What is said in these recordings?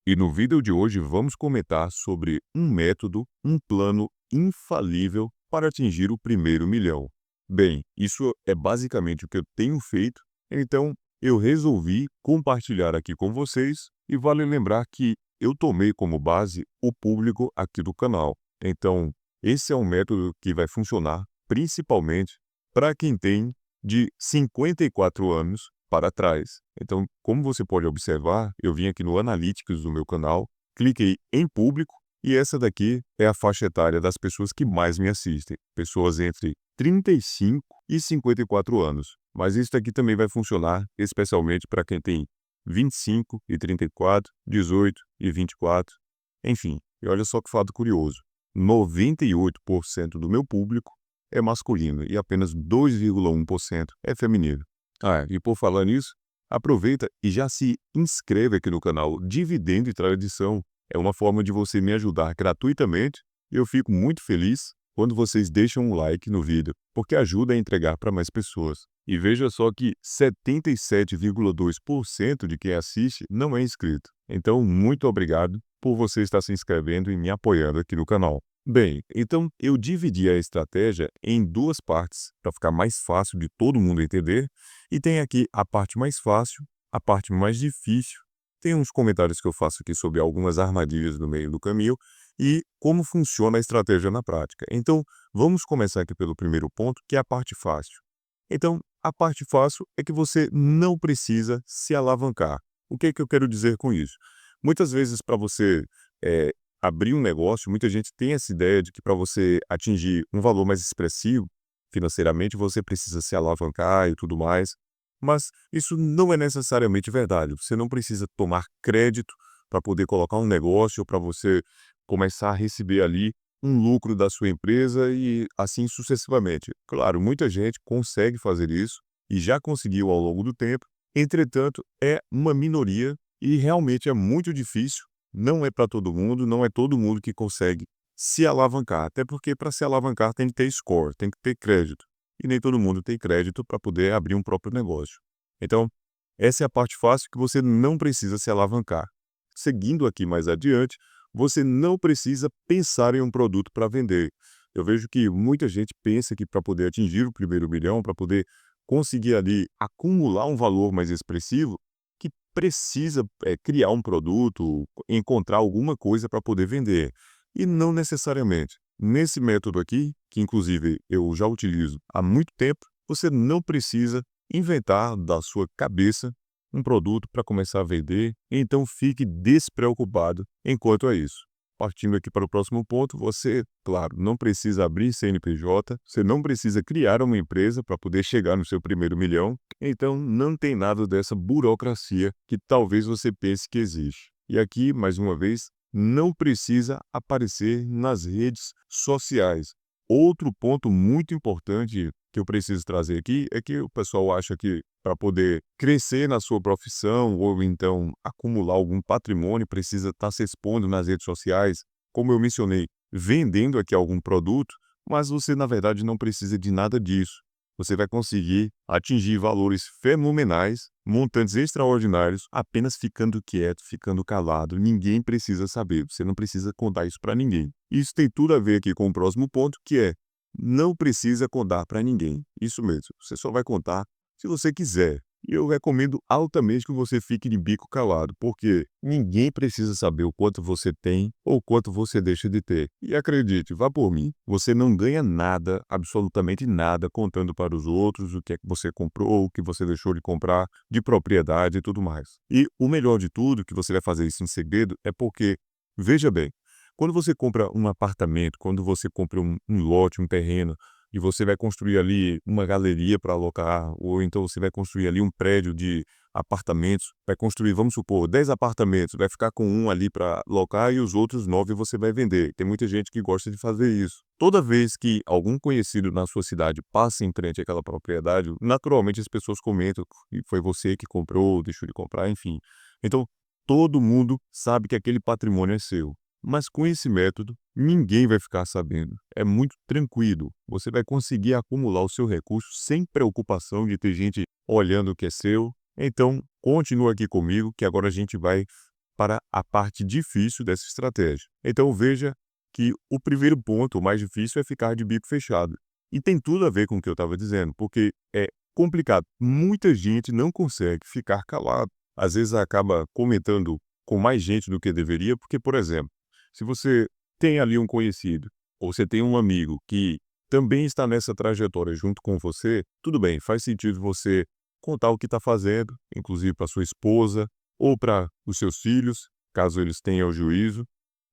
E no vídeo de hoje vamos comentar sobre um método, um plano infalível para atingir o primeiro milhão. Bem, isso é basicamente o que eu tenho feito, então eu resolvi compartilhar aqui com vocês e vale lembrar que eu tomei como base o público aqui do canal. Então, esse é um método que vai funcionar principalmente para quem tem de 54 anos para trás. Então, como você pode observar, eu vim aqui no Analytics do meu canal, cliquei em público e essa daqui é a faixa etária das pessoas que mais me assistem, pessoas entre 35 e 54 anos. Mas isso daqui também vai funcionar especialmente para quem tem 25 e 34, 18 e 24, enfim. E olha só que fato curioso, 98% do meu público é masculino e apenas 2,1% é feminino. E por falar nisso, aproveita e já se inscreve aqui no canal Dividendo e Tradição. É uma forma de você me ajudar gratuitamente e eu fico muito feliz quando vocês deixam um like no vídeo, porque ajuda a entregar para mais pessoas. E veja só que 77,2% de quem assiste não é inscrito. Então, muito obrigado por você estar se inscrevendo e me apoiando aqui no canal. Bem, então eu dividi a estratégia em duas partes para ficar mais fácil de todo mundo entender. E tem aqui a parte mais fácil, a parte mais difícil. Tem uns comentários que eu faço aqui sobre algumas armadilhas no meio do caminho e como funciona a estratégia na prática. Então, vamos começar aqui pelo primeiro ponto, que é a parte fácil. Então, a parte fácil é que você não precisa se alavancar. O que é que eu quero dizer com isso? Muitas vezes, para você eh, abrir um negócio, muita gente tem essa ideia de que para você atingir um valor mais expressivo financeiramente, você precisa se alavancar e tudo mais. Mas isso não é necessariamente verdade. Você não precisa tomar crédito para poder colocar um negócio, para você começar a receber ali um lucro da sua empresa e assim sucessivamente. Claro, muita gente consegue fazer isso e já conseguiu ao longo do tempo. Entretanto, é uma minoria e realmente é muito difícil. Não é para todo mundo, não é todo mundo que consegue se alavancar. Até porque para se alavancar tem que ter score, tem que ter crédito. E nem todo mundo tem crédito para poder abrir um próprio negócio. Então, essa é a parte fácil que você não precisa se alavancar. Seguindo aqui mais adiante, você não precisa pensar em um produto para vender. Eu vejo que muita gente pensa que para poder atingir o primeiro milhão, para poder conseguir ali acumular um valor mais expressivo, que precisa criar um produto, encontrar alguma coisa para poder vender. E não necessariamente. Nesse método aqui, que inclusive eu já utilizo há muito tempo, você não precisa inventar da sua cabeça um produto para começar a vender, então fique despreocupado enquanto é isso. Partindo aqui para o próximo ponto, você, claro, não precisa abrir CNPJ, você não precisa criar uma empresa para poder chegar no seu primeiro milhão, então não tem nada dessa burocracia que talvez você pense que existe. E aqui, mais uma vez, não precisa aparecer nas redes sociais. Outro ponto muito importante que eu preciso trazer aqui é que o pessoal acha que para poder crescer na sua profissão ou então acumular algum patrimônio precisa estar se expondo nas redes sociais, como eu mencionei, vendendo aqui algum produto, mas você na verdade não precisa de nada disso. Você vai conseguir atingir valores fenomenais, montantes extraordinários, apenas ficando quieto, ficando calado. Ninguém precisa saber, você não precisa contar isso para ninguém. Isso tem tudo a ver aqui com o próximo ponto, que é não precisa contar para ninguém. Isso mesmo, você só vai contar se você quiser. E eu recomendo altamente que você fique de bico calado, porque ninguém precisa saber o quanto você tem ou quanto você deixa de ter. E acredite, vá por mim, você não ganha nada, absolutamente nada, contando para os outros o que é que você comprou, o que você deixou de comprar, de propriedade e tudo mais. E o melhor de tudo, que você vai fazer isso em segredo, é porque, veja bem, quando você compra um apartamento, quando você compra um lote, um terreno, e você vai construir ali uma galeria para alocar, ou então você vai construir ali um prédio de apartamentos, vai construir, vamos supor, 10 apartamentos, vai ficar com um ali para alocar e os outros 9 você vai vender. Tem muita gente que gosta de fazer isso. Toda vez que algum conhecido na sua cidade passa em frente àquela propriedade, naturalmente as pessoas comentam que foi você que comprou, deixou de comprar, enfim. Então, todo mundo sabe que aquele patrimônio é seu. Mas com esse método, ninguém vai ficar sabendo. É muito tranquilo. Você vai conseguir acumular o seu recurso sem preocupação de ter gente olhando o que é seu. Então, continua aqui comigo, que agora a gente vai para a parte difícil dessa estratégia. Então veja que o primeiro ponto, o mais difícil, é ficar de bico fechado. E tem tudo a ver com o que eu estava dizendo, porque é complicado. Muita gente não consegue ficar calado. Às vezes acaba comentando com mais gente do que deveria, porque, por exemplo, se você tem ali um conhecido, ou você tem um amigo que também está nessa trajetória junto com você, tudo bem, faz sentido você contar o que está fazendo, inclusive para sua esposa ou para os seus filhos, caso eles tenham juízo.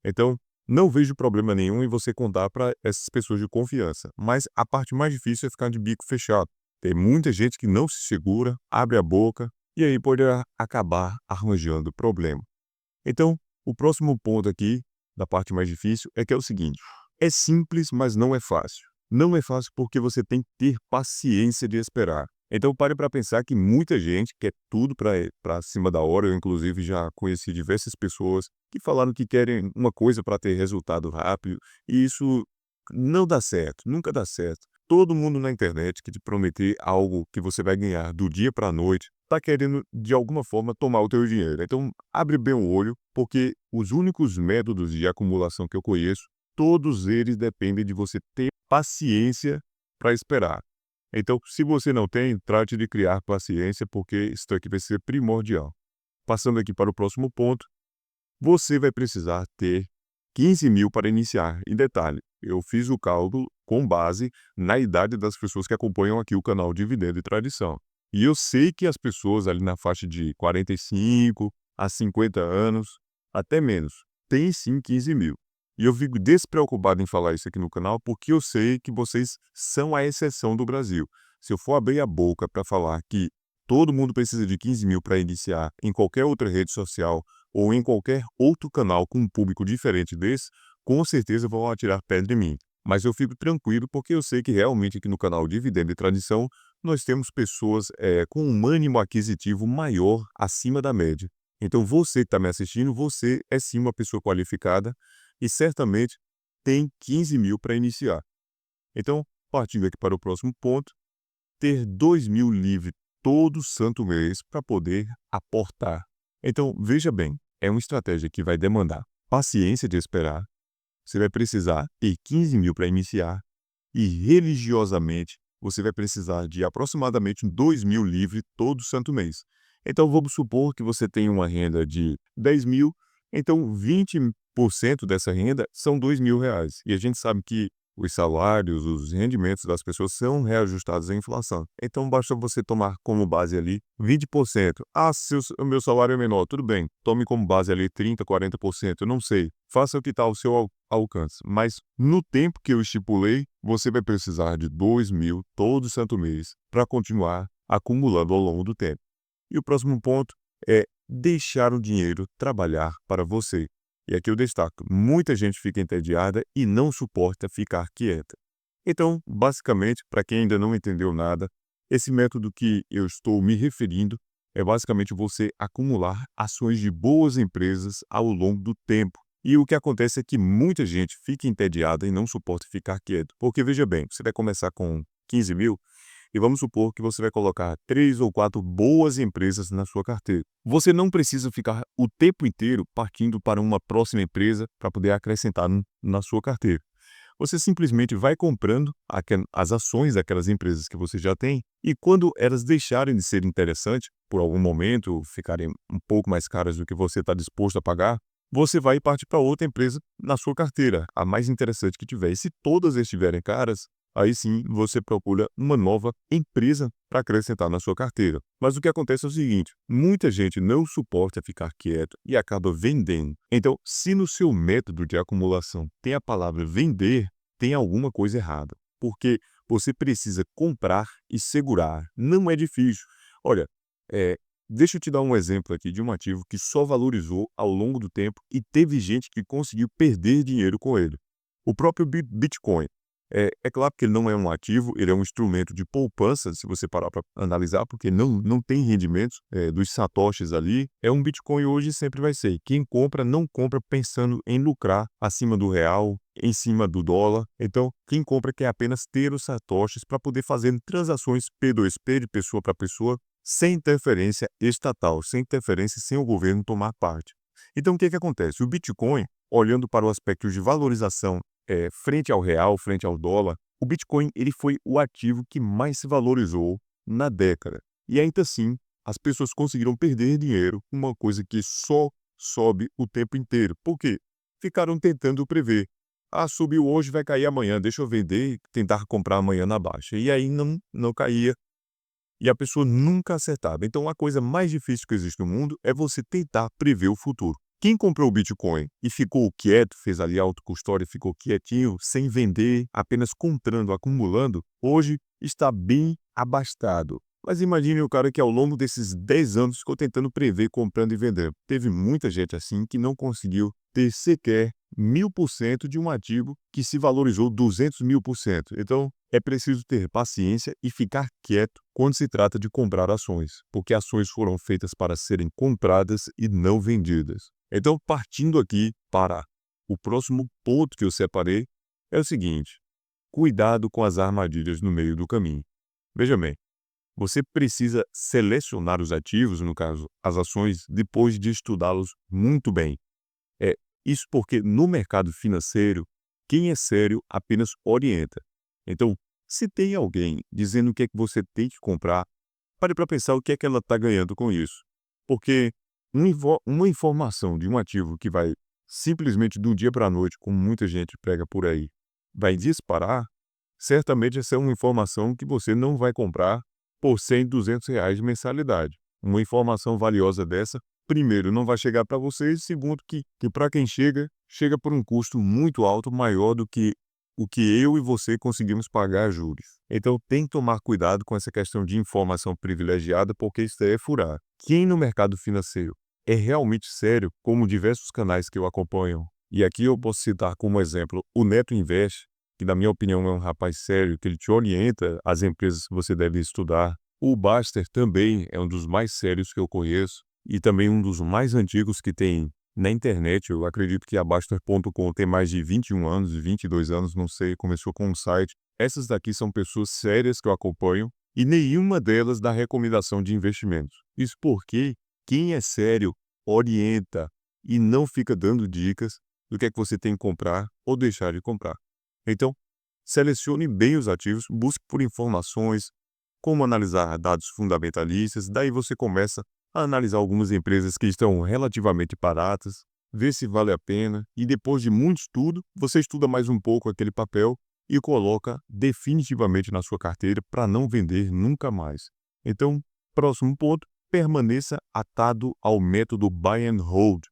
Então, não vejo problema nenhum em você contar para essas pessoas de confiança, mas a parte mais difícil é ficar de bico fechado. Tem muita gente que não se segura, abre a boca e aí pode acabar arranjando problema. Então, o próximo ponto aqui, da parte mais difícil, é que é o seguinte: é simples, mas não é fácil. Não é fácil porque você tem que ter paciência de esperar. Então, pare para pensar que muita gente quer tudo para cima da hora. Eu, inclusive, já conheci diversas pessoas que falaram que querem uma coisa para ter resultado rápido, e isso não dá certo, nunca dá certo. Todo mundo na internet que te prometer algo que você vai ganhar do dia para a noite, está querendo, de alguma forma, tomar o teu dinheiro. Então, abre bem o olho, porque os únicos métodos de acumulação que eu conheço, todos eles dependem de você ter paciência para esperar. Então, se você não tem, trate de criar paciência, porque isso aqui vai ser primordial. Passando aqui para o próximo ponto, você vai precisar ter 15 mil para iniciar. Em detalhe, eu fiz o cálculo com base na idade das pessoas que acompanham aqui o canal Dividendo e Tradição. E eu sei que as pessoas ali na faixa de 45 a 50 anos, até menos, têm sim 15 mil. E eu fico despreocupado em falar isso aqui no canal porque eu sei que vocês são a exceção do Brasil. Se eu for abrir a boca para falar que todo mundo precisa de 15 mil para iniciar em qualquer outra rede social ou em qualquer outro canal com um público diferente desse, com certeza vão atirar pedra em mim. Mas eu fico tranquilo porque eu sei que realmente aqui no canal Dividendo e Tradição nós temos pessoas com um ânimo aquisitivo maior acima da média. Então você que está me assistindo, você é sim uma pessoa qualificada e certamente tem 15 mil para iniciar. Então, partindo aqui para o próximo ponto, ter 2 mil livre todo santo mês para poder aportar. Então, veja bem, é uma estratégia que vai demandar paciência de esperar, você vai precisar ter 15 mil para iniciar e religiosamente você vai precisar de aproximadamente 2 mil livre todo santo mês. Então, vamos supor que você tem uma renda de 10 mil, então 20% dessa renda são 2 mil reais. E a gente sabe que os salários, os rendimentos das pessoas são reajustados à inflação. Então, basta você tomar como base ali 20%. Ah, se o meu salário é menor, tudo bem. Tome como base ali 30%, 40%, eu não sei. Faça o que está ao seu alcance. Mas no tempo que eu estipulei, você vai precisar de 2 mil todo santo mês para continuar acumulando ao longo do tempo. E o próximo ponto é deixar o dinheiro trabalhar para você. E aqui eu destaco, muita gente fica entediada e não suporta ficar quieta. Então, basicamente, para quem ainda não entendeu nada, esse método que eu estou me referindo é basicamente você acumular ações de boas empresas ao longo do tempo. E o que acontece é que muita gente fica entediada e não suporta ficar quieto. Porque veja bem, você vai começar com 15 mil, e vamos supor que você vai colocar 3 ou 4 boas empresas na sua carteira. Você não precisa ficar o tempo inteiro partindo para uma próxima empresa para poder acrescentar na sua carteira. Você simplesmente vai comprando as ações daquelas empresas que você já tem e quando elas deixarem de ser interessantes, por algum momento ficarem um pouco mais caras do que você está disposto a pagar, você vai partir para outra empresa na sua carteira, a mais interessante que tiver. E se todas estiverem caras, aí sim você procura uma nova empresa para acrescentar na sua carteira. Mas o que acontece é o seguinte, muita gente não suporta ficar quieto e acaba vendendo. Então, se no seu método de acumulação tem a palavra vender, tem alguma coisa errada. Porque você precisa comprar e segurar. Não é difícil. Olha, é, deixa eu te dar um exemplo aqui de um ativo que só valorizou ao longo do tempo e teve gente que conseguiu perder dinheiro com ele. O próprio Bitcoin. É claro que ele não é um ativo, ele é um instrumento de poupança, se você parar para analisar, porque não tem rendimentos dos satoshis ali. É um Bitcoin hoje e sempre vai ser. Quem compra, não compra pensando em lucrar acima do real, em cima do dólar. Então, quem compra quer apenas ter os satoshis para poder fazer transações P2P, de pessoa para pessoa, sem interferência estatal, sem interferência, sem o governo tomar parte. Então, o que acontece? O Bitcoin, olhando para o aspecto de valorização frente ao real, frente ao dólar, o Bitcoin ele foi o ativo que mais se valorizou na década. E ainda assim, as pessoas conseguiram perder dinheiro, uma coisa que só sobe o tempo inteiro. Por quê? Ficaram tentando prever. Ah, subiu hoje, vai cair amanhã, deixa eu vender e tentar comprar amanhã na baixa. E aí não caía e a pessoa nunca acertava. Então, a coisa mais difícil que existe no mundo é você tentar prever o futuro. Quem comprou o Bitcoin e ficou quieto, fez ali a autocustódia, ficou quietinho, sem vender, apenas comprando, acumulando, hoje está bem abastado. Mas imagine o cara que ao longo desses 10 anos ficou tentando prever, comprando e vendendo. Teve muita gente assim que não conseguiu ter sequer 1000% de um ativo que se valorizou 200.000%. Então, é preciso ter paciência e ficar quieto quando se trata de comprar ações, porque ações foram feitas para serem compradas e não vendidas. Então, partindo aqui para o próximo ponto que eu separei, é o seguinte: cuidado com as armadilhas no meio do caminho. Veja bem, você precisa selecionar os ativos, no caso, as ações, depois de estudá-los muito bem. É isso porque no mercado financeiro, quem é sério apenas orienta. Então, se tem alguém dizendo o que é que você tem que comprar, pare para pensar o que é que ela está ganhando com isso. Porque uma informação de um ativo que vai simplesmente do dia para a noite, como muita gente prega por aí, vai disparar, certamente essa é uma informação que você não vai comprar por 100, R$ 200 de mensalidade. Uma informação valiosa dessa, primeiro, não vai chegar para você, e segundo, que para quem chega, chega por um custo muito alto, maior do que o que eu e você conseguimos pagar juros. Então tem que tomar cuidado com essa questão de informação privilegiada, porque isso é furar. Quem no mercado financeiro é realmente sério, como diversos canais que eu acompanho, e aqui eu posso citar como exemplo o Neto Invest, que na minha opinião é um rapaz sério, que ele te orienta as empresas que você deve estudar. O Baster também é um dos mais sérios que eu conheço e também um dos mais antigos que tem na internet. Eu acredito que a Baster.com tem mais de 21 anos, 22 anos, não sei, começou com um site. Essas daqui são pessoas sérias que eu acompanho e nenhuma delas dá recomendação de investimentos. Isso porque quem é sério orienta e não fica dando dicas do que é que você tem que comprar ou deixar de comprar. Então, selecione bem os ativos, busque por informações, como analisar dados fundamentalistas, daí você começa a analisar algumas empresas que estão relativamente baratas, ver se vale a pena, e depois de muito estudo, você estuda mais um pouco aquele papel e coloca definitivamente na sua carteira para não vender nunca mais. Então, próximo ponto, permaneça atado ao método Buy and Hold.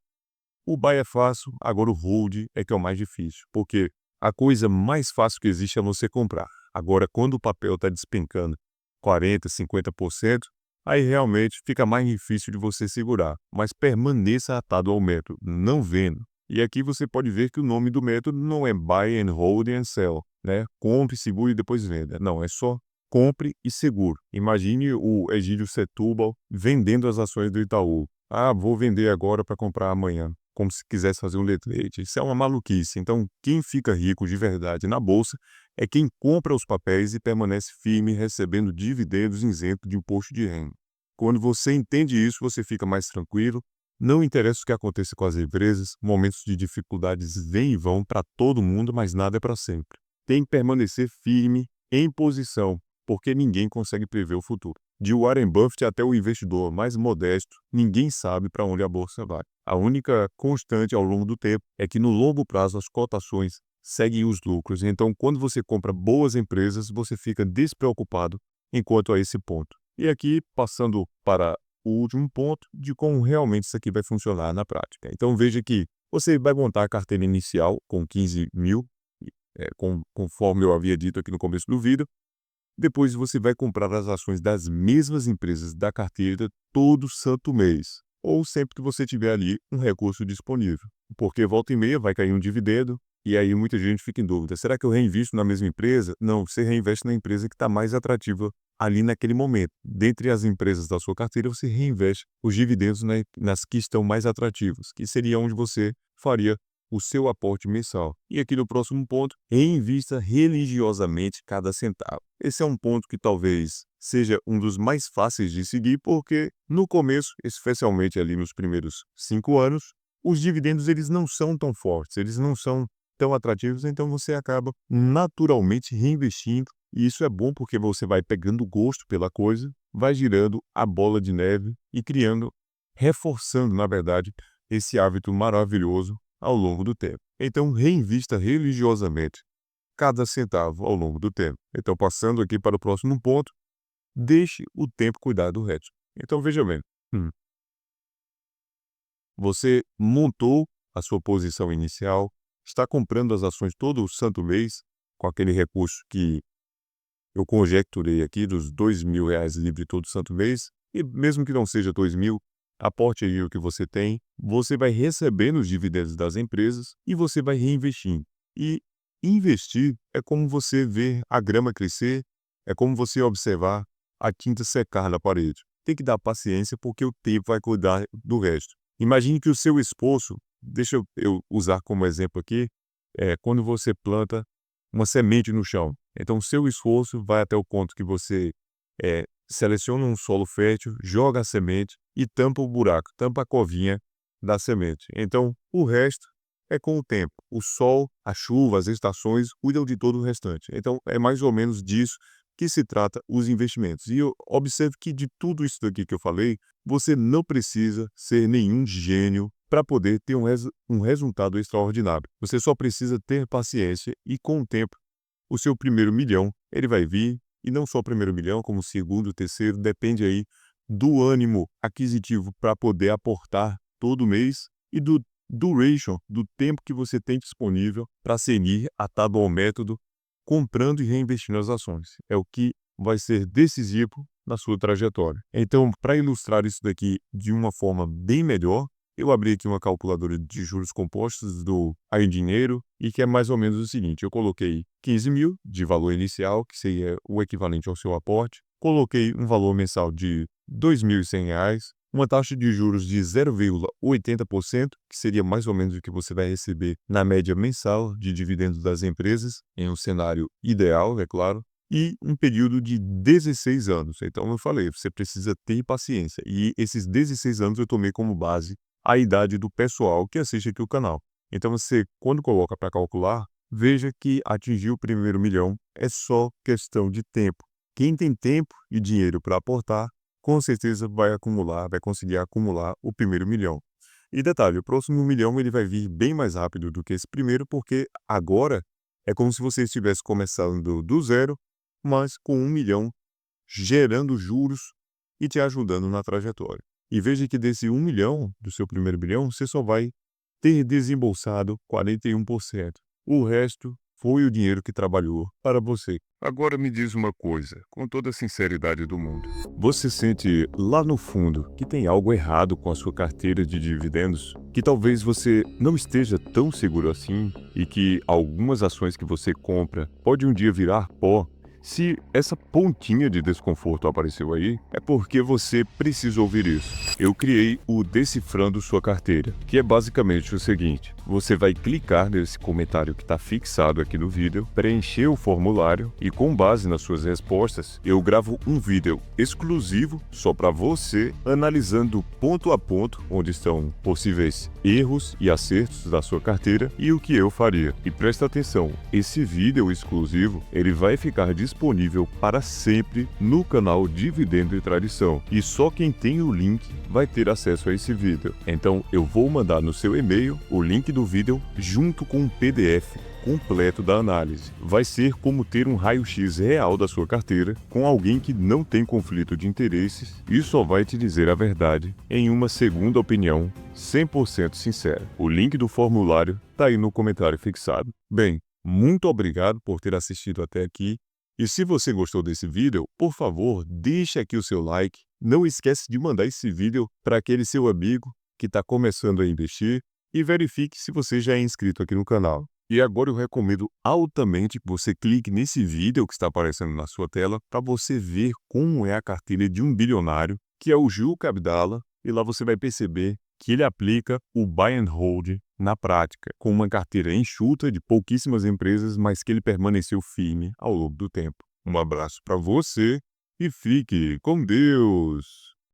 O buy é fácil, agora o hold é que é o mais difícil, porque a coisa mais fácil que existe é você comprar. Agora, quando o papel está despencando 40%, 50%, aí realmente fica mais difícil de você segurar. Mas permaneça atado ao método, não venda. E aqui você pode ver que o nome do método não é Buy and Hold and Sell, né? Compre, segure e depois venda. Não, é só compre e segure. Imagine o Egídio Setúbal vendendo as ações do Itaú. Ah, vou vender agora para comprar amanhã, como se quisesse fazer um letrete. Isso é uma maluquice. Então, quem fica rico de verdade na bolsa é quem compra os papéis e permanece firme recebendo dividendos isento de imposto de renda. Quando você entende isso, você fica mais tranquilo. Não interessa o que aconteça com as empresas, momentos de dificuldades vêm e vão para todo mundo, mas nada é para sempre. Tem que permanecer firme, em posição, porque ninguém consegue prever o futuro. De Warren Buffett até o investidor mais modesto, ninguém sabe para onde a bolsa vai. A única constante ao longo do tempo é que no longo prazo as cotações seguem os lucros. Então, quando você compra boas empresas, você fica despreocupado enquanto a esse ponto. E aqui, passando para o último ponto de como realmente isso aqui vai funcionar na prática. Então, veja que você vai montar a carteira inicial com 15 mil, conforme eu havia dito aqui no começo do vídeo. Depois você vai comprar as ações das mesmas empresas da carteira todo santo mês, ou sempre que você tiver ali um recurso disponível. Porque volta e meia vai cair um dividendo, e aí muita gente fica em dúvida: será que eu reinvisto na mesma empresa? Não, você reinveste na empresa que está mais atrativa ali naquele momento. Dentre as empresas da sua carteira, você reinveste os dividendos nas que estão mais atrativas, que seria onde você faria o seu aporte mensal. E aqui no próximo ponto, reinvista religiosamente cada centavo. Esse é um ponto que talvez seja um dos mais fáceis de seguir, porque no começo, especialmente ali nos primeiros 5 anos, os dividendos eles não são tão fortes, eles não são tão atrativos, então você acaba naturalmente reinvestindo, e isso é bom porque você vai pegando gosto pela coisa, vai girando a bola de neve e criando, reforçando, na verdade, esse hábito maravilhoso ao longo do tempo. Então, reinvista religiosamente cada centavo ao longo do tempo. Então, passando aqui para o próximo ponto, deixe o tempo cuidar do resto. Então, veja bem, hum, você montou a sua posição inicial, está comprando as ações todo santo mês, com aquele recurso que eu conjecturei aqui dos R$ 2.000 livre todo santo mês, e mesmo que não seja 2.000, aporte aí o que você tem, você vai recebendo os dividendos das empresas e você vai reinvestindo. E investir é como você ver a grama crescer, é como você observar a tinta secar na parede. Tem que dar paciência porque o tempo vai cuidar do resto. Imagine que o seu esforço, deixa eu usar como exemplo aqui, é quando você planta uma semente no chão. Então, o seu esforço vai até o ponto que você seleciona um solo fértil, joga a semente e tampa o buraco, tampa a covinha da semente. Então, o resto é com o tempo. O sol, a chuva, as estações cuidam de todo o restante. Então, é mais ou menos disso que se trata os investimentos. E eu observo que de tudo isso daqui que eu falei, você não precisa ser nenhum gênio para poder ter um resultado extraordinário. Você só precisa ter paciência e, com o tempo, o seu primeiro milhão, ele vai vir, e não só o primeiro milhão, como o segundo, o terceiro, depende aí do ânimo aquisitivo para poder aportar todo mês e do duration, do tempo que você tem disponível para seguir a tal método, comprando e reinvestindo as ações. É o que vai ser decisivo na sua trajetória. Então, para ilustrar isso daqui de uma forma bem melhor, eu abri aqui uma calculadora de juros compostos do Aí Dinheiro e que é mais ou menos o seguinte, eu coloquei 15.000 de valor inicial, que seria o equivalente ao seu aporte, coloquei um valor mensal de R$ 2.100, uma taxa de juros de 0,80%, que seria mais ou menos o que você vai receber na média mensal de dividendos das empresas, em um cenário ideal, é claro, e um período de 16 anos. Então, eu falei, você precisa ter paciência. E esses 16 anos eu tomei como base a idade do pessoal que assiste aqui o canal. Então, você, quando coloca para calcular, veja que atingir o primeiro milhão é só questão de tempo. Quem tem tempo e dinheiro para aportar, com certeza vai acumular, vai conseguir acumular o primeiro milhão. E detalhe, o próximo milhão ele vai vir bem mais rápido do que esse primeiro, porque agora é como se você estivesse começando do zero, mas com 1 milhão gerando juros e te ajudando na trajetória. E veja que desse 1 milhão, do seu primeiro milhão, você só vai ter desembolsado 41%. O resto foi o dinheiro que trabalhou para você. Agora me diz uma coisa, com toda a sinceridade do mundo. Você sente lá no fundo que tem algo errado com a sua carteira de dividendos? Que talvez você não esteja tão seguro assim e que algumas ações que você compra pode um dia virar pó? Se essa pontinha de desconforto apareceu aí, é porque você precisa ouvir isso. Eu criei o Decifrando Sua Carteira, que é basicamente o seguinte: você vai clicar nesse comentário que está fixado aqui no vídeo, preencher o formulário e, com base nas suas respostas, eu gravo um vídeo exclusivo só para você, analisando ponto a ponto onde estão possíveis erros e acertos da sua carteira e o que eu faria. E presta atenção, esse vídeo exclusivo ele vai ficar disponível para sempre no canal Dividendo e Tradição, e só quem tem o link vai ter acesso a esse vídeo. Então eu vou mandar no seu e-mail o link do vídeo junto com um PDF completo da análise. Vai ser como ter um raio-x real da sua carteira com alguém que não tem conflito de interesses e só vai te dizer a verdade em uma segunda opinião 100% sincera. O link do formulário tá aí no comentário fixado. Bem, muito obrigado por ter assistido até aqui. E se você gostou desse vídeo, por favor, deixe aqui o seu like. Não esquece de mandar esse vídeo para aquele seu amigo que está começando a investir e verifique se você já é inscrito aqui no canal. E agora eu recomendo altamente que você clique nesse vídeo que está aparecendo na sua tela para você ver como é a carteira de um bilionário, que é o Juca Abdala, e lá você vai perceber que ele aplica o buy and hold na prática, com uma carteira enxuta de pouquíssimas empresas, mas que ele permaneceu firme ao longo do tempo. Um abraço para você e fique com Deus!